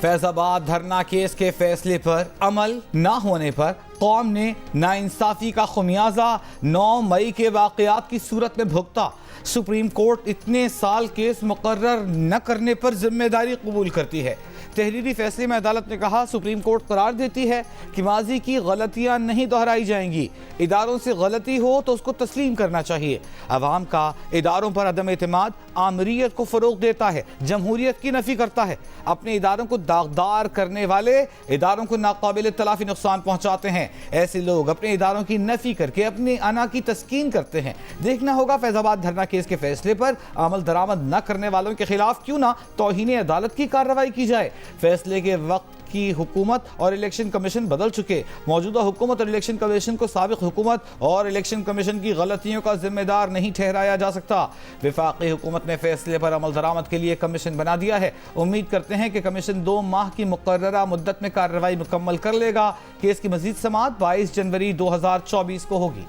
फैजाबाद धरना केस के फैसले पर अमल न होने पर कौम ने नाइंसाफी का खुमियाजा 9 मई के वाकयात की सूरत में भुगता। सुप्रीम कोर्ट इतने साल केस मुकर्रर न करने पर जिम्मेदारी कबूल करती है। तहरीरी फैसले में अदालत ने कहा, सुप्रीम कोर्ट करार देती है कि माजी की गलतियां नहीं दोहराई जाएंगी। इदारों से गलती हो तो उसको तस्लीम करना चाहिए। अवाम का इदारों पर अदम एतमाद आमरीयत को फरोग देता है, जमहूरियत की नफी करता है। अपने इदारों को दागदार करने वाले इदारों को नाकाबिल तलाफी नुकसान पहुंचाते हैं। ऐसे लोग अपने इदारों की नफी करके अपने अना की तस्कीन करते हैं। देखना होगा फैजाबाद धरना केस के फैसले पर अमल दरामद न करने वालों के खिलाफ क्यों ना तौहीन अदालत की कार्रवाई की जाए। फैसले के वक्त की हुकूमत और इलेक्शन कमीशन बदल चुके। मौजूदा हुकूमत और इलेक्शन कमीशन को साबिक हुकूमत और इलेक्शन कमीशन की गलतियों का जिम्मेदार नहीं ठहराया जा सकता। वफाकी हुकूमत ने फैसले पर अमल दरामद के लिए कमीशन बना दिया है। उम्मीद करते हैं कि कमीशन 2 माह की मुकर्ररा मुद्दत में कार्रवाई मुकम्मल कर लेगा। केस की मजीद समाअत 22 जनवरी 2024 को होगी।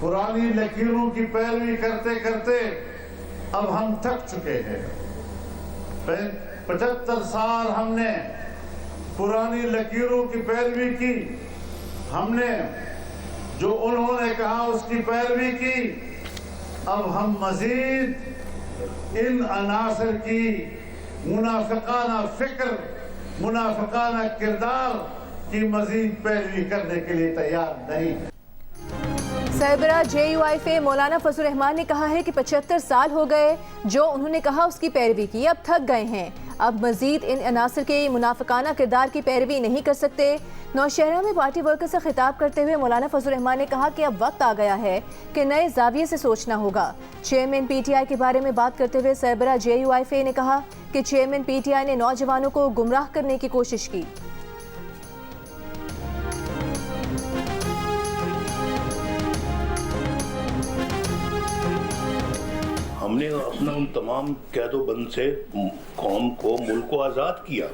पुरानी लकीरों की पैरवी करते करते अब हम थक चुके हैं। 75 साल हमने पुरानी लकीरों की पैरवी की। हमने जो उन्होंने कहा उसकी पैरवी की। अब हम मजीद इन अनासर की मुनाफिकाना फिक्र, मुनाफिकाना किरदार की मजीद पैरवी करने के लिए तैयार नहीं। सरबराह JUIF मौलाना फजल रहमान ने कहा है कि 75 साल हो गए जो उन्होंने कहा उसकी पैरवी की, अब थक गए हैं। अब मजीद इन अनासर के मुनाफिकाना किरदार की पैरवी नहीं कर सकते। नौशहरा में पार्टी वर्कर से खिताब करते हुए मौलाना फजल रहमान ने कहा कि अब वक्त आ गया है कि नए जाविये से सोचना होगा। चेयरमैन PTI के बारे में बात करते हुए सरबराह JUIF ने कहा कि चेयरमैन PTI ने नौजवानों को गुमराह करने की कोशिश की। हमने अपना उन तमाम कैदोबंद से कौम को, मुल्क को आज़ाद किया।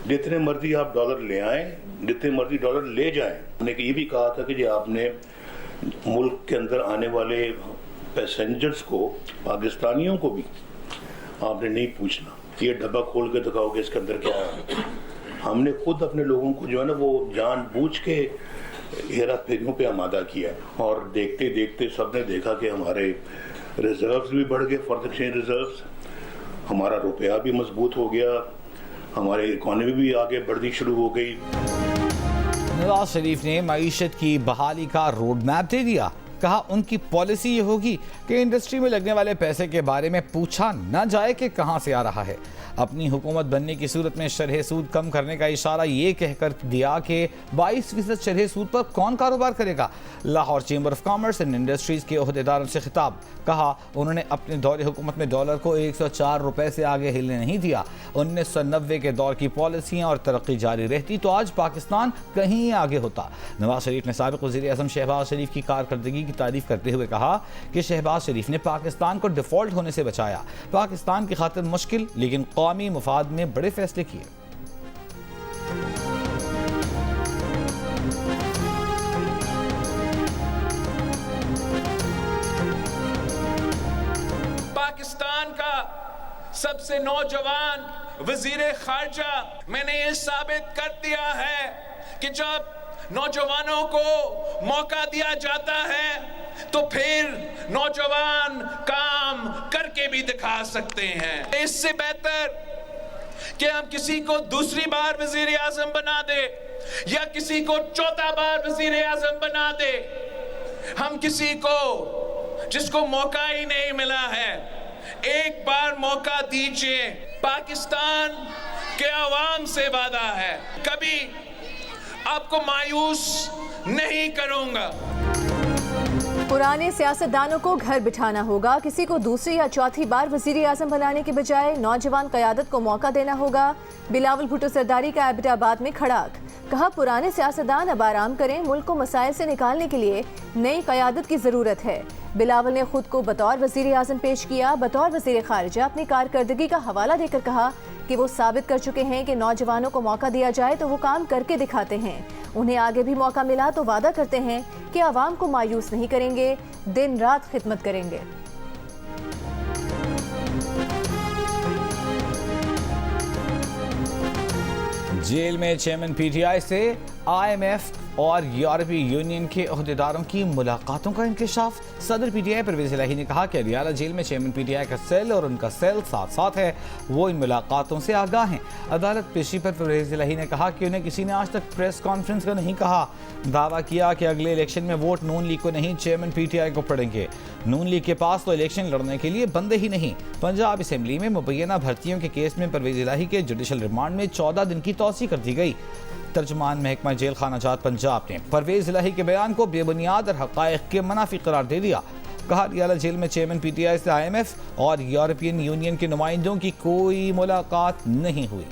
जितने मर्जी आप डॉलर ले आएं, जितने मर्जी डॉलर ले जाएं। हमने ये भी कहा था कि जो आपने मुल्क के अंदर आने वाले पैसेंजर्स को, पाकिस्तानियों को भी आपने नहीं पूछना, ये डब्बा खोल के दिखाओ कि इसके अंदर क्या है। हमने खुद अपने लोगों को जो है ना वो जानबूझ के हेरा फेरियों पे आमादा किया और देखते देखते सबने देखा कि हमारे रिजर्व्स भी बढ़ गए, फॉरेन एक्सचेंज रिजर्व्स, हमारा रुपया भी मजबूत हो गया, हमारी इकोनॉमी भी आगे बढ़नी शुरू हो गई। नवाज शरीफ ने मईशत की बहाली का रोड मैप दे दिया। कहा उनकी पॉलिसी ये होगी कि इंडस्ट्री में लगने वाले पैसे के बारे में पूछा न जाए कि कहां से आ रहा है। अपनी हुकूमत बनने की सूरत में शरह सूद कम करने का इशारा ये कहकर दिया कि 22% शरह सूद पर कौन कारोबार करेगा। Lahore chamber of commerce and industries के ओहदेदारों से खिताब। कहा उन्होंने अपने दौरे हुकूमत में डॉलर को 104 रुपए से आगे हिलने नहीं दिया। 1990 के दौर की पॉलिसियाँ और तरक्की जारी रहती तो आज पाकिस्तान कहीं आगे होता। नवाज शरीफ ने साबिक वज़ीर आज़म शहबाज शरीफ की कारकर्दगी की तारीफ करते हुए कहा कि शहबाज शरीफ ने पाकिस्तान को डिफॉल्ट होने से बचाया। पाकिस्तान की खातिर मुश्किल लेकिन कौमी मुफाद में बड़े फैसले किए। पाकिस्तान का सबसे नौजवान वजीर खारजा मैंने ये साबित कर दिया है कि जब नौजवानों को मौका दिया जाता है तो फिर नौजवान काम करके भी दिखा सकते हैं। इससे बेहतर कि हम किसी को दूसरी बार वजीर आजम बना दे या किसी को चौथा बार वजीर आजम बना दे, हम किसी को जिसको मौका ही नहीं मिला है एक बार मौका दीजिए। पाकिस्तान के अवाम से वादा है कभी आपको मायूस नहीं करूंगा। पुराने सियासतदानों को घर बिठाना होगा। किसी को दूसरी या चौथी बार वजीर आजम बनाने के बजाय नौजवान क़यादत को मौका देना होगा। बिलावल भुट्टो सरदारी का एबटाबाद में खड़ाक। कहा पुराने सियासतदान अब आराम करें, मुल्क को मसाइल से निकालने के लिए नई क़यादत की ज़रूरत है। बिलावल ने खुद को बतौर वजीर आजम पेश किया। बतौर वजीर खारिजा अपनी कारकर्दगी का हवाला देकर कहा कि वो साबित कर चुके हैं कि नौजवानों को मौका दिया जाए तो वो काम करके दिखाते हैं। उन्हें आगे भी मौका मिला तो वादा करते हैं कि आवाम को मायूस नहीं करेंगे, दिन रात खिदमत करेंगे। जेल में चेयरमैन पीटीआई से IMF और यूरोपीय यूनियन के अहदेदारों की मुलाकातों का इंकशाफ। सदर पीटीआई परवेज इलाही ने कहा कि अडियाला जेल में चेयरमैन पीटीआई का सेल और उनका सेल साथ साथ है, वो इन मुलाकातों से आगाह हैं। अदालत पेशी पर परवेज इलाही ने कहा कि उन्हें किसी ने आज तक प्रेस कॉन्फ्रेंस का नहीं कहा। दावा किया कि अगले इलेक्शन में वोट नून लीग को नहीं, चेयरमैन पीटीआई को पड़ेंगे। नून लीग के पास तो इलेक्शन लड़ने के लिए बंदे ही नहीं। पंजाब असेंबली में मुबैना भर्तियों के केस में परवेज इलाही के जुडिशल रिमांड में 14 दिन की तौसी कर दी गई। तर्जुमान महकमा जेल खाना जात पंजाब ने परवेज इलाही के बयान को बेबुनियाद और हक़ाइक़ के मुनाफी करार दे दिया। कहा अडियाला जेल में चेयरमैन पीटीआई से IMF और यूरोपियन यूनियन के नुमाइंदों की कोई मुलाकात नहीं हुई।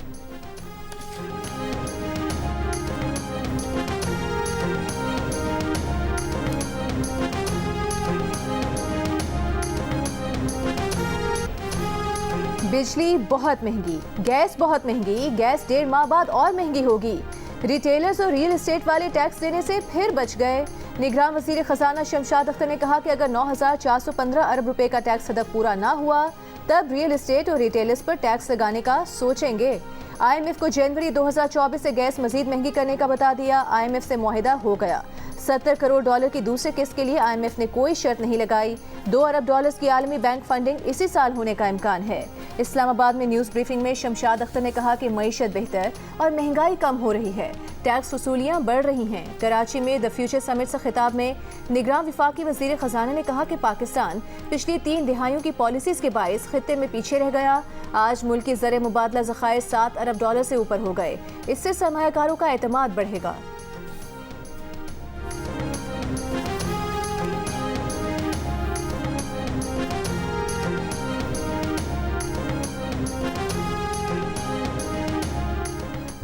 बिजली बहुत महंगी, गैस बहुत महंगी, गैस 1.5 माह बाद और महंगी होगी। रिटेलर्स और रियल एस्टेट वाले टैक्स देने से फिर बच गए। निगरान वजीर खजाना शमशाद अख्तर ने कहा कि अगर 9,415 अरब रुपए का टैक्स हदफ पूरा ना हुआ तब रियल एस्टेट और रिटेलर्स पर टैक्स लगाने का सोचेंगे। IMF को जनवरी 2024 से गैस मजीद महंगी करने का बता दिया। IMF से मुआहिदा हो गया। 70 करोड़ डॉलर की दूसरे किस्त के लिए IMF ने कोई शर्त नहीं लगाई। 2 अरब डॉलर्स की आलमी बैंक फंडिंग इसी साल होने का इम्कान है। इस्लामाबाद में न्यूज़ ब्रीफिंग में शमशाद अख्तर ने कहा कि मईशत बेहतर और महंगाई कम हो रही है, टैक्स वसूलियाँ बढ़ रही हैं। कराची में द फ्यूचर समिट से खिताब में निगरान वफाकी वजीर खजाना ने कहा कि पाकिस्तान पिछली 3 दिहाइयों की पॉलिसीज के बाइस खित्ते में पीछे रह गया। आज मुल्क की ज़र मुबादला ज़खायर 7 अरब डॉलर से ऊपर हो गए। इससे सरमायाकारों का एतमाद बढ़ेगा।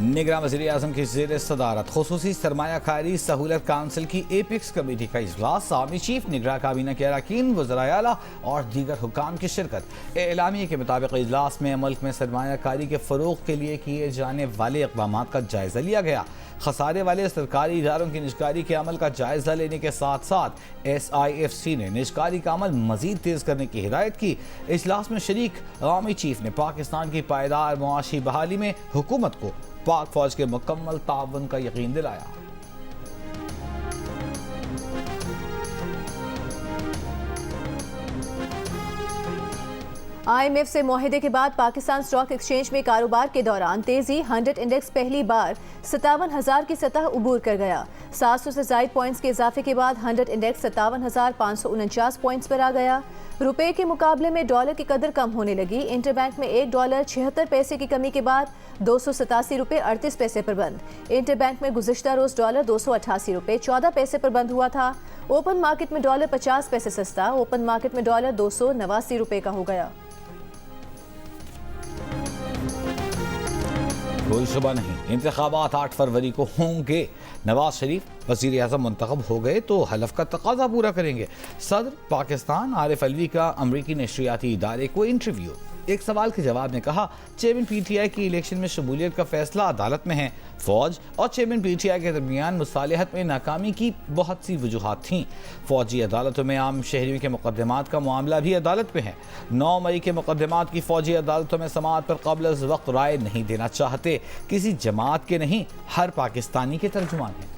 निगरान वज़ीर आज़म की ज़ेर सदारत खुसूसी सरमायाकारी सहूलत काउंसिल की एपिक्स कमेटी का इजलास। आर्मी चीफ, निगरान काबीना के अरकान, वज़राए आला और दीगर हुक्काम की शिरकत। एलामिया के मुताबिक इजलास में मुल्क में सरमायाकारी के फ़रोग़ के लिए किए जाने वाले इक़दाम का जायज़ा लिया गया। खसारे वाले सरकारी इदारों की निजकारी के अमल का जायज़ा लेने के साथ साथ SIFC ने निजकारी का अमल मज़ीद तेज़ करने की हिदायत की। इजलास में शरीक आर्मी चीफ ने पाकिस्तान की पायदार मुआशी बहाली में हुकूमत को पाक फौज के मुकम्मल ताउन का यकीन दिलाया। IMF से मुआहिदे के बाद पाकिस्तान स्टॉक एक्सचेंज में कारोबार के दौरान तेजी। 100 इंडेक्स पहली बार 57,000 की सतह उबूर कर गया। 700 से ज़ायद पॉइंट्स के इजाफे के बाद 100 इंडेक्स 57,549 पॉइंट्स पर आ गया। रुपए के मुकाबले में डॉलर की कदर कम होने लगी। इंटरबैंक में $1 76 पैसे की कमी के बाद 287 रुपए 38 पैसे पर बंद। इंटरबैंक में गुज़िश्ता रोज डॉलर 288 रुपए 14 पैसे पर बंद हुआ था। ओपन मार्केट में डॉलर 50 पैसे सस्ता, ओपन मार्केट में डॉलर 289 रुपए का हो गया। कोई शुबा नहीं, इंतखाबात 8 फरवरी को होंगे। नवाज शरीफ वज़ीर आज़म मुंतखब हो गए तो हलफ का तकाजा पूरा करेंगे। सदर पाकिस्तान आरिफ अलवी का अमरीकी नशरियाती इदारे को इंटरव्यू। एक सवाल के जवाब में कहा, चेयरमैन पीटीआई की इलेक्शन में शमूलियत का फैसला अदालत में है। फौज और चेयरमैन पीटीआई के दरमियान मुसालिहत में नाकामी की बहुत सी वजूहात थीं। फौजी अदालतों में आम शहरियों के मुकदमात का मामला भी अदालत में है। 9 मई के मुकदमात की फौजी अदालतों में समाअत पर क़ब्ल अज़ वक्त राय नहीं देना चाहते। किसी जमात के नहीं, हर पाकिस्तानी के तर्जुमान हैं।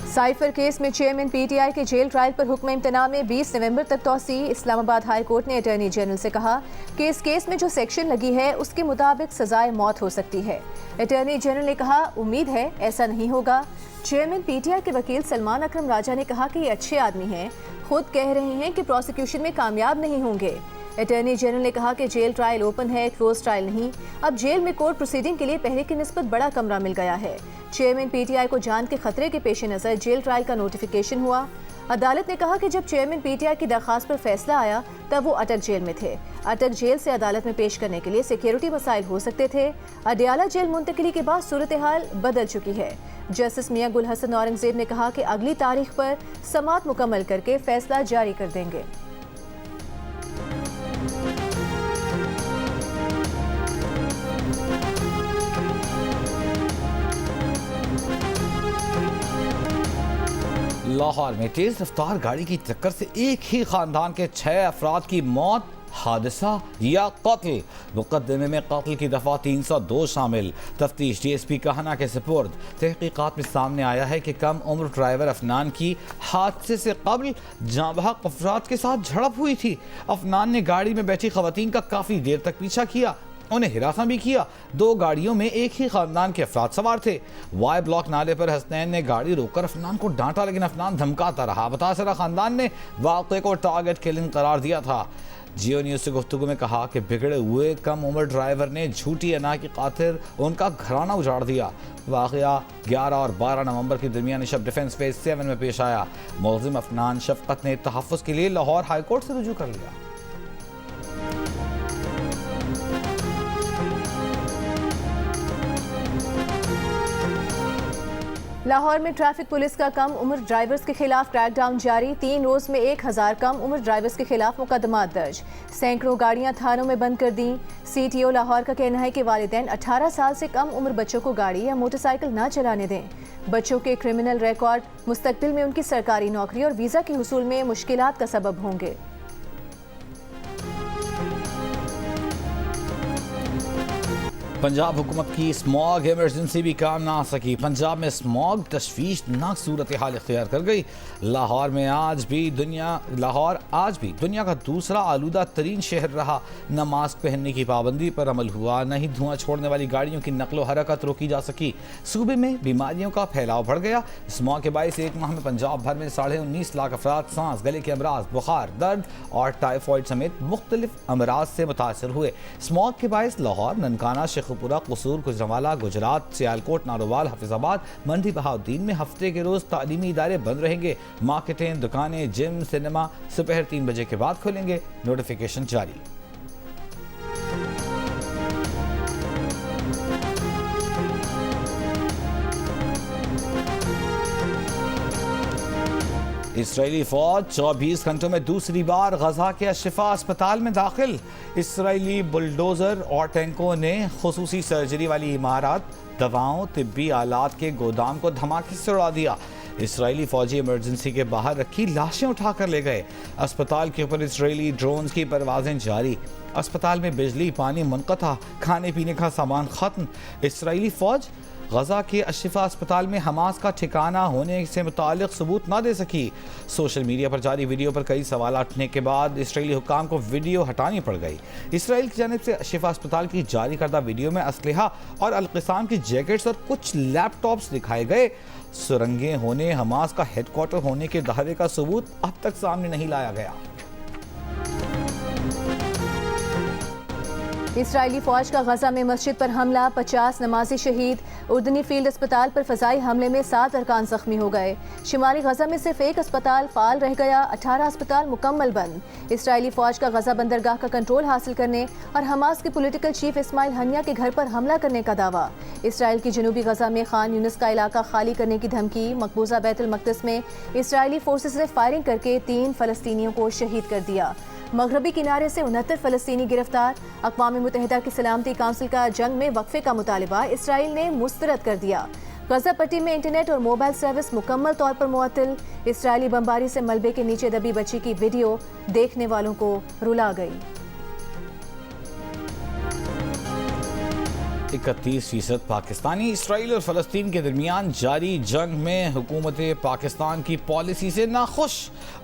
साइफर केस में चेयरमैन पीटीआई के जेल ट्रायल पर हुक्म इम्तना में 20 नवंबर तक तौसी। इस्लामाबाद हाई कोर्ट ने अटॉर्नी जनरल से कहा कि इस केस में जो सेक्शन लगी है उसके मुताबिक सजाए मौत हो सकती है। अटॉर्नी जनरल ने कहा, उम्मीद है ऐसा नहीं होगा। चेयरमैन पीटीआई के वकील सलमान अकरम राजा ने कहा कि ये अच्छे आदमी हैं, खुद कह रहे हैं कि प्रोसिक्यूशन में कामयाब नहीं होंगे। अटॉर्नी जनरल ने कहा कि जेल ट्रायल ओपन है, क्लोज ट्रायल नहीं। अब जेल में कोर्ट प्रोसीडिंग के लिए पहले की निस्बत बड़ा कमरा मिल गया है। चेयरमैन पीटीआई को जान के खतरे के पेश नज़र जेल ट्रायल का नोटिफिकेशन हुआ। अदालत ने कहा कि जब चेयरमैन पीटीआई की दरखास्त पर फैसला आया तब वो अटक जेल में थे। अटक जेल से अदालत में पेश करने के लिए सिक्योरिटी मसाइल हो सकते थे। अडियाला जेल मुंतकिली के बाद सूरत हाल बदल चुकी है। जस्टिस मियां गुल हसन औरंगजेब ने कहा कि अगली तारीख पर समाअत मुकम्मल करके फैसला जारी कर देंगे। लाहौर में तेज रफ्तार गाड़ी की टक्कर से एक ही खानदान के 6 अफराद की मौत, हादसा या कत्ल। मुकदमे में कत्ल की दफ़ा 302 शामिल। तफ्तीश DSP कहना के सपुर्द। तहकीकात में सामने आया है कि कम उम्र ड्राइवर अफनान की हादसे से कबल जांबहक अफराद के साथ झड़प हुई थी। अफनान ने गाड़ी में बैठी खवातीन का काफ़ी देर तक पीछा किया, उन्हें हिरासा भी किया। 2 गाड़ियों में एक ही खानदान के अफराद सवार थे। वाई ब्लॉक नाले पर हसनैन ने गाड़ी रोककर अफनान को डांटा, लेकिन अफनान धमकाता रहा। मुतासरा खानदान ने वाक़े को टारगेट किलिंग करार दिया था। जियो न्यूज़ से गुफ्तगू में कहा कि बिगड़े हुए कम उम्र ड्राइवर ने झूठी अना की खातिर उनका घराना उजाड़ दिया। वाक़या 11 और 12 नवंबर की दरमियानी शब डिफेंस फेज 7 में पेश आया। मुल्ज़िम अफनान शफ़क़त ने तहफ़्फ़ुज़ के लिए लाहौर हाई कोर्ट से रुजू कर लिया। लाहौर में ट्रैफिक पुलिस का कम उम्र ड्राइवर्स के खिलाफ क्रैकडाउन जारी। 3 रोज में 1000 कम उम्र ड्राइवर्स के खिलाफ मुकदमा दर्ज। सैकड़ों गाड़ियां थानों में बंद कर दी। CTO लाहौर का कहना है कि वालिदैन 18 साल से कम उम्र बच्चों को गाड़ी या मोटरसाइकिल न चलाने दें। बच्चों के क्रिमिनल रिकॉर्ड मुस्तकबिल में उनकी सरकारी नौकरी और वीज़ा के हुसूल में मुश्किलात का सबब होंगे। पंजाब हुकूमत की स्मॉग इमरजेंसी भी काम ना आ सकी। पंजाब में स्मॉग तशवीशनाक सूरत हाल इख्तियार कर गई। लाहौर आज भी दुनिया का दूसरा आलूदा तरीन शहर रहा। न मास्क पहनने की पाबंदी पर अमल हुआ, न ही धुआं छोड़ने वाली गाड़ियों की नकलो हरकत रोकी जा सकी। सूबे में बीमारियों का फैलाव बढ़ गया। स्मॉग के बायस एक माह में पंजाब भर में 19.5 लाख अफराद सांस, गले के अमराज, बुखार, दर्द और टाइफॉइड समेत मुख्तलिफ अमराज से मुतासर हुए। स्मॉग के बायस लाहौर, ननकाना, शेखुपुरा, कसूर, गुजरांवाला, गुजरात, सियालकोट, नारोवाल, हफीजाबाद, मंडी बहाउद्दीन में हफ्ते के रोज तालीमी इदारे बंद रहेंगे। मार्केटें, दुकानें, जिम, सिनेमा दोपहर 3 बजे के बाद खुलेंगे। नोटिफिकेशन जारी। इसराइली फौज 24 घंटों में दूसरी बार गजा के अशिफा अस्पताल में दाखिल। इसराइली बुलडोजर और टैंकों ने खुसूसी सर्जरी वाली इमारत, दवाओं, तिब्बी आलात के गोदाम को धमाके से उड़ा दिया। इसराइली फौजी इमरजेंसी के बाहर रखी लाशें उठाकर ले गए। अस्पताल के ऊपर इसराइली ड्रोन्स की परवाजें जारी। अस्पताल में बिजली, पानी मुनक़ता, खाने पीने का सामान खत्म। इसराइली फौज गजा के अशिफा अस्पताल में हमास का ठिकाना होने से मुतालिक सबूत ना दे सकी। सोशल मीडिया पर जारी वीडियो पर कई सवाल उठने के बाद इसराइली हुक्काम को वीडियो हटानी पड़ गई। इसराइल की जानिब से अशिफा अस्पताल की जारी करदा वीडियो में असलहा और अलक़िसाम की जैकेट्स और कुछ लैपटॉप्स दिखाए गए। सुरंगें होने, हमास का हेडक्वार्टर होने के दावे का सबूत अब तक सामने नहीं लाया गया। इसराइली फौज का गजा में मस्जिद पर हमला, 50 नमाजी शहीद। उर्दनी फील्ड अस्पताल पर फजाई हमले में 7 अरकान जख्मी हो गए। शिमाली गजा में सिर्फ एक अस्पताल फाल रह गया, 18 अस्पताल मुकम्मल बंद। इसराइली फौज का गजा बंदरगाह का कंट्रोल हासिल करने और हमास के पॉलिटिकल चीफ इस्माइल हनिया के घर पर हमला करने का दावा। इसराइल की जनूबी गजा में खान यूनिस का इलाका खाली करने की धमकी। मकबूजा बैतुल मक़दिस में इसराइली फोर्सेस ने फायरिंग करके 3 फ़लस्तीनियों को शहीद कर दिया। मगरबी किनारे से 69 फ़लस्तीनी गिरफ्तार। अक़वाम मुत्तहिदा की सलामती काउंसिल का जंग में वक्फे का मुतालिबा इसराइल ने मुस्तरद कर दिया। गजा पट्टी में इंटरनेट और मोबाइल सर्विस मुकम्मल तौर पर मुअत्तल। इसराइली बमबारी से मलबे के नीचे दबी बच्ची की वीडियो देखने वालों को रुला गई। 31% पाकिस्तानी इसराइल और फ़लस्तीन के दरमियान जारी जंग में हुकूमत पाकिस्तान की पॉलिसी से नाखुश।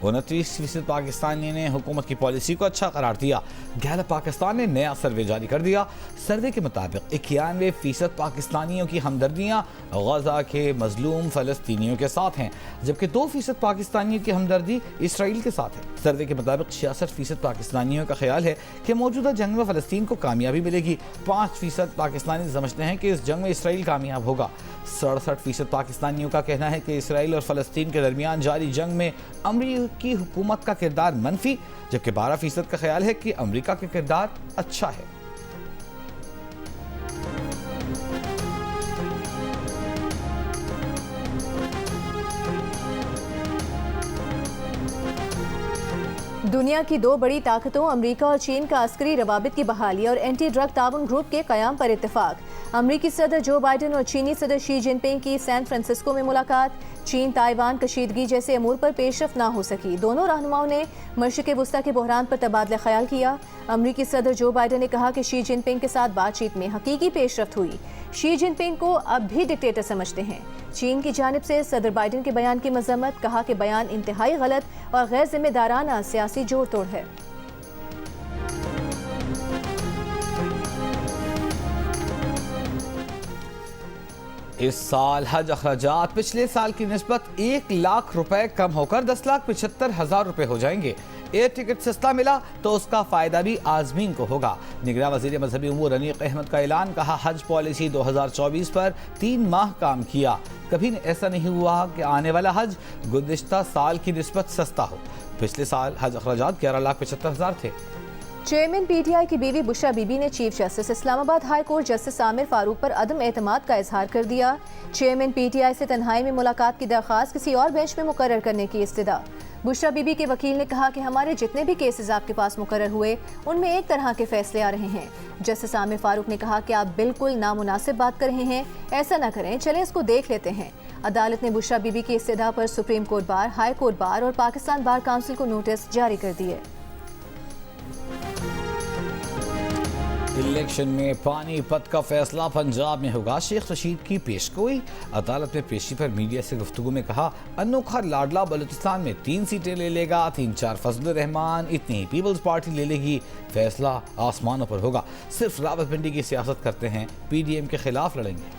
29% पाकिस्तानी ने हुकूमत की पॉलिसी को अच्छा करार दिया। गैलप पाकिस्तान ने नया सर्वे जारी कर दिया। सर्वे के मुताबिक 91% पाकिस्तानियों की हमदर्दियाँ गजा के मजलूम फ़लस्तीनियों के साथ हैं, जबकि 2% पाकिस्तानियों की हमदर्दी इसराइल के साथ है। सर्वे के मुताबिक 66% पाकिस्तानियों का ख्याल है कि मौजूदा जंग में फ़लस्तीन को कामयाबी मिलेगी। 5% पाकिस्तानी समझते हैं कि इस जंग में इसराइल कामयाब होगा। 67% पाकिस्तानियों का कहना है कि इसराइल और फ़लस्तीन के दरमियान जारी जंग में अमरीकी हुकूमत का किरदार मनफी, जबकि 12% का ख्याल है कि अमरीका का किरदार अच्छा है। दुनिया की 2 बड़ी ताकतों अमेरिका और चीन का अस्करी रवाबित की बहाली और एंटी ड्रग ताउन ग्रुप के क़याम पर इत्तेफाक। अमेरिकी सदर जो बाइडेन और चीनी सदर शी जिनपिंग की सैन फ्रांसिस्को में मुलाकात। चीन ताइवान कशीदगी जैसे अमूर पर पेशरफ ना हो सकी। दोनों रहनुमाओं ने मशरिक़ वुस्ता के बहरान पर तबादला ख्याल किया। अमरीकी सदर जो बाइडन ने कहा कि शी जिनपिंग के साथ बातचीत में हकीकी पेशरफ्त हुई। शी जिनपिंग को अब भी डिक्टेटर समझते हैं। चीन की जानिब से सदर बाइडन के बयान की मजम्मत, कहा कि बयान इंतहाई गलत और गैर जिम्मेदाराना सियासी जोड़ तोड़ है। इस साल हज अखराजात पिछले साल की निस्बत 1 लाख रुपए कम होकर 10,75,000 रुपए हो जाएंगे। एयर टिकट सस्ता मिला तो उसका फायदा भी आजमीन को होगा। निगरान वज़ीर मजहबी उमूर अनीक अहमद का ऐलान, कहा हज पॉलिसी 2024 पर 3 माह काम किया। कभी ऐसा नहीं हुआ कि आने वाला हज गुज़िश्ता साल की निस्बत सस्ता हो। पिछले साल हज अखराजात 11,75,000 थे। चेयरमैन पीटीआई की बीवी बुशरा बीबी ने chief justice Islamabad high court justice Aamir Farooq पर अदम एतमाद का इजहार कर दिया। चेयरमैन पीटीआई से तन्हाई में मुलाकात की दरख्वास्त किसी और बेंच में मुकर्रर करने की इस्तदा। बुशरा बीबी के वकील ने कहा कि हमारे जितने भी केसेस आपके पास मुकर्रर हुए उनमें एक तरह के फैसले आ रहे हैं। जस्टिस आमिर फारूक ने कहा कि आप बिल्कुल नामुनासिब बात कर रहे हैं, ऐसा न करें, चलें इसको देख लेते हैं। अदालत ने बुशरा बीबी की इस्तदा पर supreme court bar, high court bar और पाकिस्तान बार काउंसिल को नोटिस जारी कर दिए। इलेक्शन में पानीपत का फैसला पंजाब में होगा। शेख रशीद की पेशगोई। अदालत में पेशी पर मीडिया से गुफ्तगू में कहा, अनोखा लाडला बलूचिस्तान में 3 सीटें ले लेगा, 3-4 फजलुर रहमान, इतनी ही पीपल्स पार्टी ले लेगी। फैसला आसमानों पर होगा। सिर्फ रावलपिंडी की सियासत करते हैं, पीडीएम के खिलाफ लड़ेंगे।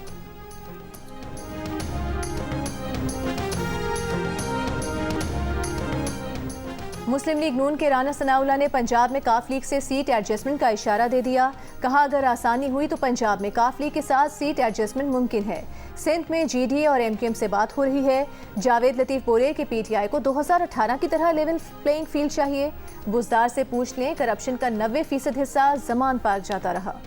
मुस्लिम लीग नून के राना सनाउल्लाह ने पंजाब में काफ लीग से सीट एडजस्टमेंट का इशारा दे दिया। कहा, अगर आसानी हुई तो पंजाब में काफ लीग के साथ सीट एडजस्टमेंट मुमकिन है। सिंध में जीडीए और एमक्यूएम से बात हो रही है। जावेद लतीफ बोले कि पीटीआई को 2018 की तरह लेवल प्लेइंग फील्ड चाहिए। बुजदार से पूछ लें, करप्शन का 90% हिस्सा जमान पार्क जाता रहा।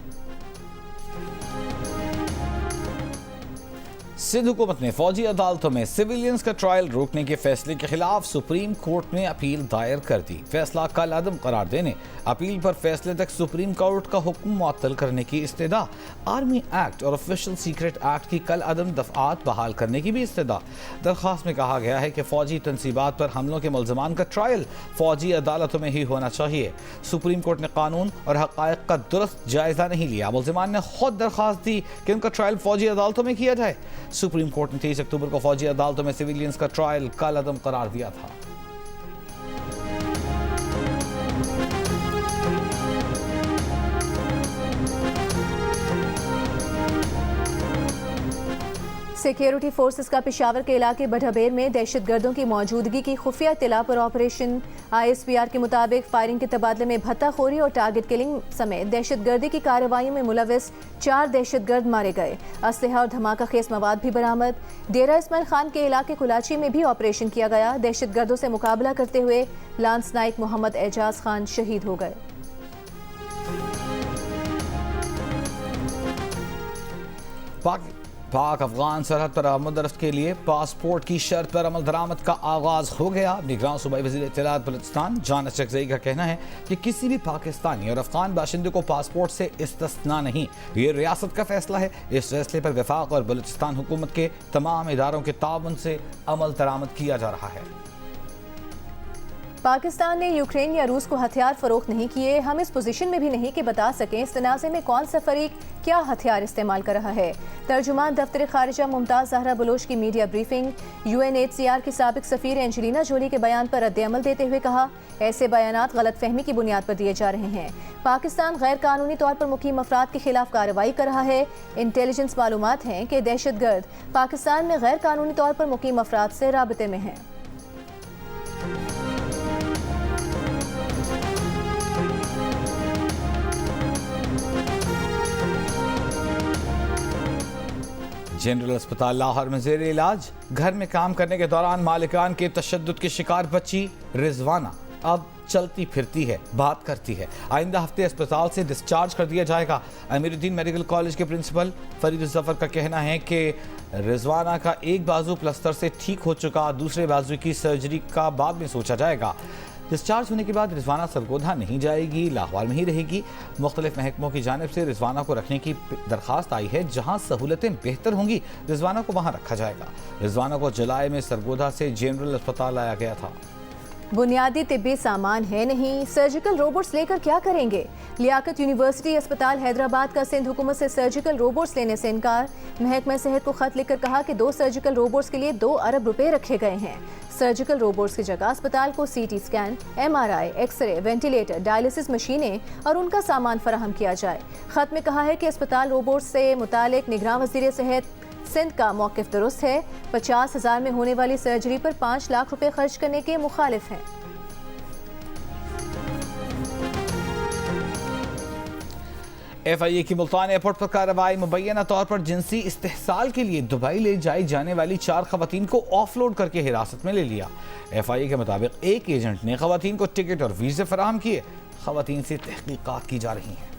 सिंध हुकूमत ने फौजी अदालतों में सिविलियंस का ट्रायल रोकने के फैसले के खिलाफ सुप्रीम कोर्ट में अपील दायर कर दी। फैसला कल अदम करार देने, अपील पर फैसले तक सुप्रीम कोर्ट का हुक्म मुअत्तल करने की इस्तदा। आर्मी एक्ट और ऑफिशियल सीक्रेट एक्ट की कल अदम दफात बहाल करने की भी इस्तदा। दरख्वास्त में कहा गया है कि फौजी तनसीबात पर हमलों के मुल्ज़मान का ट्रायल फौजी अदालतों में ही होना चाहिए। सुप्रीम कोर्ट ने कानून और हक़ाइक़ का दुरुस्त जायजा नहीं लिया। मुल्ज़मान ने खुद दरख्वास्त दी कि उनका ट्रायल फौजी अदालतों में किया जाए। सुप्रीम कोर्ट ने 23 अक्टूबर को फौजी अदालतों में सिविलियंस का ट्रायल कल अदम करार दिया था। सिक्योरिटी फोर्सेस का पेशावर के इलाके बढ़ाबेर में दहशतगर्दों की मौजूदगी की खुफिया इत्तला पर ऑपरेशन। ISPR के मुताबिक फायरिंग के तबादले में भत्ताखोरी और टारगेट किलिंग समेत दहशतगर्दी की कार्रवाइयों में मुलविस 4 दहशतगर्द मारे गए। असलहा और धमाका खेज मवाद भी बरामद। डेरा इस्माइल खान के इलाके कुलाची में भी ऑपरेशन किया गया। दहशतगर्दों से मुकाबला करते हुए लांस नाइक मोहम्मद एजाज खान शहीद हो गए। पाक अफगान सरहद पर आमद-ओ-रफ्त के लिए पासपोर्ट की शर्त पर अमल दरामद का आगाज हो गया। निगरान सूबाई वज़ीर इत्तलात बलूचिस्तान जान अशरकज़ई का कहना है कि किसी भी पाकिस्तानी और अफगान बाशिंदे को पासपोर्ट से इस्तिस्ना नहीं। ये रियासत का फैसला है। इस फैसले पर वफाक और बलूचिस्तान हुकूमत के तमाम इदारों के ताउन से अमल दरामद किया जा रहा है। पाकिस्तान ने यूक्रेन या रूस को हथियार फरोख्त नहीं किए। हम इस पोजीशन में भी नहीं कि बता सकें इस तनाज़े में कौन सा फरीक क्या हथियार इस्तेमाल कर रहा है। तर्जुमान दफ्तर खारिजा मुमताज़ ज़हरा बलोच की मीडिया ब्रीफिंग। UNHCR की साबिक सफ़ीर एंजेलिना जोली के बयान पर रद्द-ए-अमल देते हुए कहा, ऐसे बयानात गलत फहमी की बुनियाद पर दिए जा रहे हैं। पाकिस्तान गैर कानूनी तौर पर मुकीम अफराद के खिलाफ कार्रवाई कर रहा है। इंटेलिजेंस मालूमात हैं कि दहशतगर्द पाकिस्तान में गैर कानूनी तौर पर मुकीम अफराद से राबते में हैं। जनरल अस्पताल लाहौर में ज़ेर इलाज। घर में काम करने के दौरान मालिकान के तशद्दुद की शिकार बच्ची रिजवाना अब चलती फिरती है, बात करती है। आइंदा हफ्ते अस्पताल से डिस्चार्ज कर दिया जाएगा। अमीरुद्दीन मेडिकल कॉलेज के प्रिंसिपल फरीद जफर का कहना है कि रिजवाना का एक बाजू प्लस्तर से ठीक हो चुका, दूसरे बाजू की सर्जरी का बाद में सोचा जाएगा। डिस्चार्ज होने के बाद रिजवाना सरगोधा नहीं जाएगी, लाहौर में ही रहेगी। मुख्तलिफ महकमों की जानिब से रिजवाना को रखने की दरख्वास्त आई है। जहां सहूलतें बेहतर होंगी रिजवाना को वहां रखा जाएगा। रिजवाना को जुलाई में सरगोधा से जनरल अस्पताल लाया गया था। बुनियादी तिब्बी सामान है नहीं, सर्जिकल रोबोट्स लेकर क्या करेंगे? लियाकत यूनिवर्सिटी अस्पताल हैदराबाद का सिंध हुकूमत से सर्जिकल रोबोट्स लेने से इनकार। महकमा सेहत को खत लिखकर कहा कि 2 सर्जिकल रोबोट्स के लिए 2 अरब रुपए रखे गए हैं। सर्जिकल रोबोट्स की जगह अस्पताल को CT scan, MRI, x-ray, ventilator, dialysis मशीनें और उनका सामान फराहम किया जाए। खत में कहा है कि अस्पताल रोबोट्स से मुतालिक निगरान वज़ीर सेहत सिंध का मौक़िफ़ दुरुस्त है। 50,000 में होने वाली सर्जरी पर 5 लाख रुपए खर्च करने के मुखालिफ हैं। FIA की मुल्तान एयरपोर्ट पर कार्रवाई। मुबैना तौर पर जिनसी इस्तेहसाल के लिए दुबई ले जाई जाने वाली 4 खवातीन को ऑफलोड करके हिरासत में ले लिया। FIA के मुताबिक एक एजेंट ने खवातीन को टिकट और वीज़े फराहम किए। खवातीन से तहकीकात की जा रही हैं।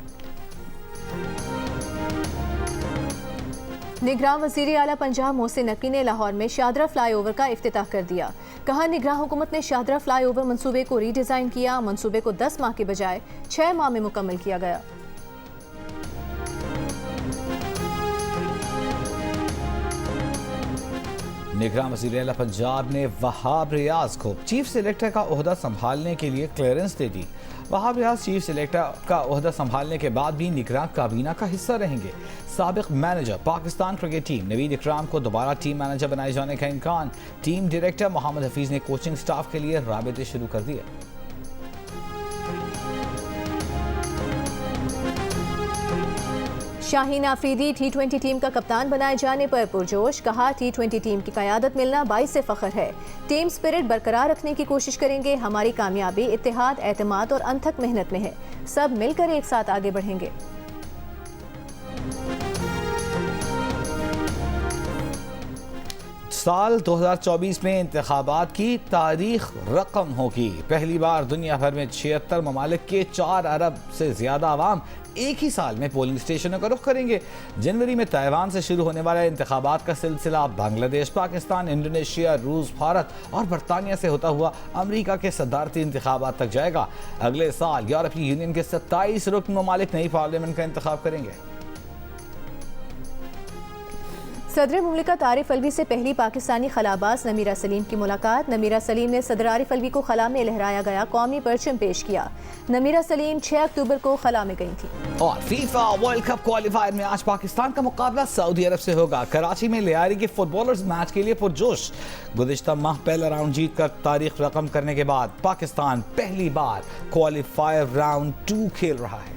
निगरान वज़ीर आला पंजाब मोहसिन नकवी ने लाहौर में शाहदरा फ्लाईओवर का इफ्तिताह कर दिया। कहा, निगरान हुकूमत ने शाहदरा फ्लाईओवर मंसूबे को रीडिज़ाइन किया। मंसूबे को 10 माह के बजाय 6 माह में मुकम्मल किया गया। निगरान वज़ीर आला पंजाब ने वहाब रियाज को चीफ सेलेक्टर का ओहदा संभालने के लिए क्लियरेंस दे दी। वहाब रियाज चीफ सेलेक्टर का ओहदा संभालने के बाद भी निगरान काबीना का हिस्सा रहेंगे। साबिक manager Pakistan cricket team Naveed इकराम को दोबारा टीम मैनेजर बनाए जाने का इम्कान। टीम डायरेक्टर मोहम्मद हफीज ने कोचिंग स्टाफ के लिए राबिते शुरू कर दिए। शाहीन आफरीदी T20 टीम का कप्तान बनाए जाने पर पुरजोश। कहा, T20 टीम की क़यादत मिलना बाइस से फ़ख्र है। टीम स्पिरिट बरकरार रखने की कोशिश करेंगे। हमारी कामयाबी इत्तेहाद, एतमाद और अनथक मेहनत में है। सब मिलकर एक साथ आगे बढ़ेंगे। साल 2024 में इंतखाबात की तारीख रकम होगी। पहली बार दुनिया भर में 76 ममालिक के 4 अरब से ज्यादा आवाम एक ही साल में पोलिंग स्टेशनों का रुख करेंगे। जनवरी में ताइवान से शुरू होने वाला इंतखाबात का सिलसिला बांग्लादेश, पाकिस्तान, इंडोनेशिया, रूस, भारत और बरतानिया से होता हुआ अमेरिका के सदारती इंतखाबात तक जाएगा। अगले साल यूरोपीय यूनियन के 27 रुकन ममालिक नई पार्लियामेंट का इंतखाब करेंगे। सदर मुमलिकत आरिफ अलवी से पहली पाकिस्तानी खलाबाज नमीरा सलीम की मुलाकात। नमीरा सलीम ने सदर आरिफ अलवी को खला में लहराया गया कौमी परचम पेश किया। नमीरा सलीम 6 अक्टूबर को खला में गई थी। और फीफा वर्ल्ड कप क्वालिफायर में आज पाकिस्तान का मुकाबला सऊदी अरब से होगा। कराची में लियारी के फुटबॉलर्स मैच के लिए पुरजोश। गुज़िश्ता माह पहला राउंड जीत कर तारीख रकम करने के बाद पाकिस्तान पहली बार क्वालिफायर राउंड 2 खेल रहा है।